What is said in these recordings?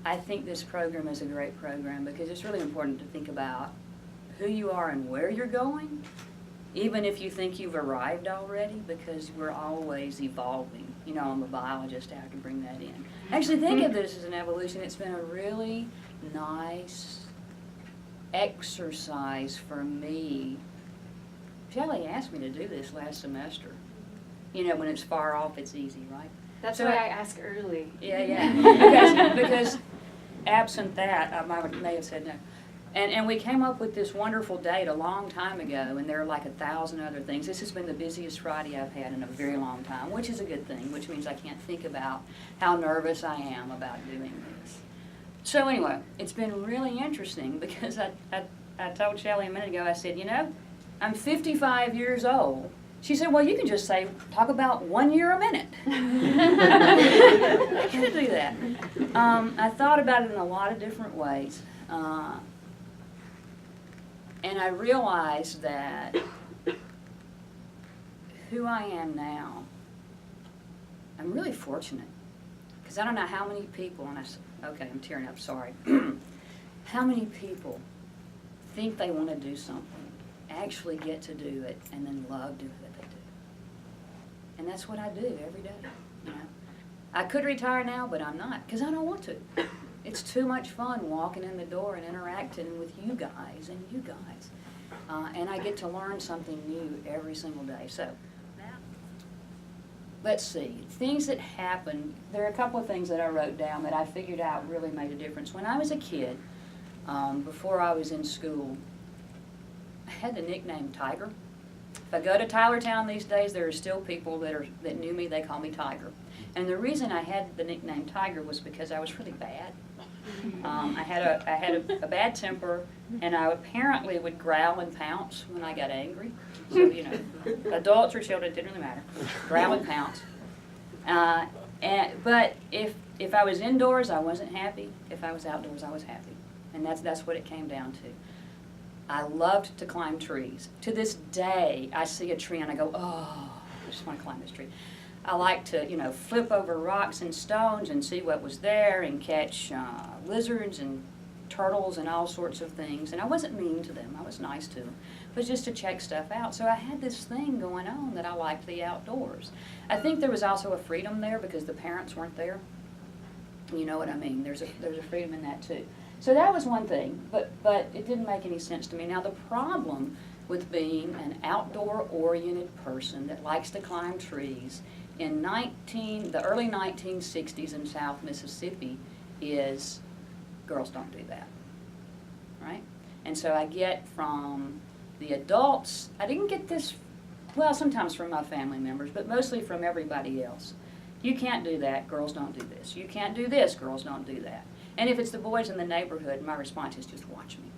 I think this program is a great program because it's really important to think about who you are and where you're going, even if you think you've arrived already, because we're always evolving. You know, I'm a biologist, I can bring that in. Actually, think of this as an evolution. It's been a really nice exercise for me. Shelley asked me to do this last semester. You know, when it's far off, it's easy, right? That's why I ask early. Yeah. because absent that, I may have said no. And we came up with this wonderful date a long time ago, and there are like 1,000 other things. This has been the busiest Friday I've had in a very long time, which is a good thing, which means I can't think about how nervous I am about doing this. So anyway, it's been really interesting because I told Shelley a minute ago, I said, you know, I'm 55 years old. She said, well, you can just talk about 1 year a minute. I could do that. I thought about it in a lot of different ways. And I realized that who I am now, I'm really fortunate. Because I don't know how many people, okay, I'm tearing up, sorry. How many people think they want to do something, actually get to do it, and then love doing what they do. And that's what I do every day, you know. I could retire now, but I'm not, because I don't want to. It's too much fun walking in the door and interacting with you guys and you guys. And I get to learn something new every single day. So, let's see. Things that happen, there are a couple of things that I wrote down that I figured out really made a difference. When I was a kid, before I was in school, I had the nickname Tiger. If I go to Tylertown these days, there are still people that knew me, they call me Tiger. And the reason I had the nickname Tiger was because I was really bad. I had a bad temper, and I apparently would growl and pounce when I got angry. So, you know, adults or children, it didn't really matter. Growl and pounce. But if I was indoors, I wasn't happy. If I was outdoors, I was happy. And that's what it came down to. I loved to climb trees. To this day, I see a tree and I go, oh, I just want to climb this tree. I like to, you know, flip over rocks and stones and see what was there and catch lizards and turtles and all sorts of things. And I wasn't mean to them. I was nice to them. But just to check stuff out. So I had this thing going on that I liked the outdoors. I think there was also a freedom there because the parents weren't there. You know what I mean? There's a freedom in that too. So that was one thing, but it didn't make any sense to me. Now the problem with being an outdoor-oriented person that likes to climb trees in the early 1960s in South Mississippi is girls don't do that, right? And so I get from the adults, I didn't get this, well, sometimes from my family members, but mostly from everybody else. You can't do that, girls don't do this. You can't do this, girls don't do that. And if it's the boys in the neighborhood, my response is just watch me.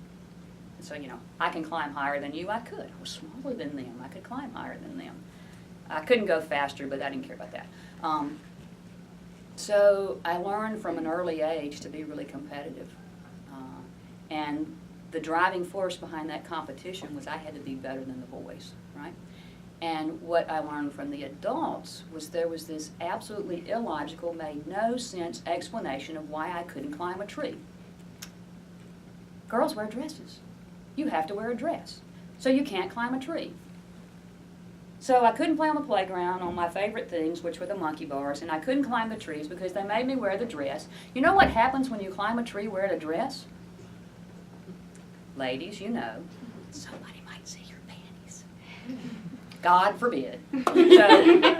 And so, you know, I can climb higher than you. I could. I was smaller than them. I could climb higher than them. I couldn't go faster, but I didn't care about that. So I learned from an early age to be really competitive. And the driving force behind that competition was I had to be better than the boys, right? And what I learned from the adults was there was this absolutely illogical, made no sense explanation of why I couldn't climb a tree. Girls wear dresses. You have to wear a dress. So you can't climb a tree. So I couldn't play on the playground on my favorite things, which were the monkey bars, and I couldn't climb the trees because they made me wear the dress. You know what happens when you climb a tree wearing a dress? Ladies, you know, somebody might see your panties. God forbid.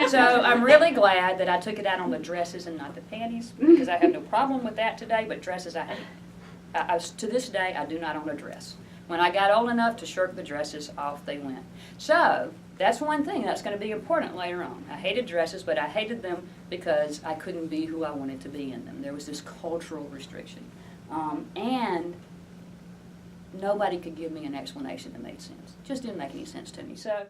So I'm really glad that I took it out on the dresses and not the panties, because I have no problem with that today, but dresses I hate. To this day, I do not own a dress. When I got old enough to shirk the dresses, off they went. So that's one thing that's going to be important later on. I hated dresses, but I hated them because I couldn't be who I wanted to be in them. There was this cultural restriction. And nobody could give me an explanation that made sense. It just didn't make any sense to me. So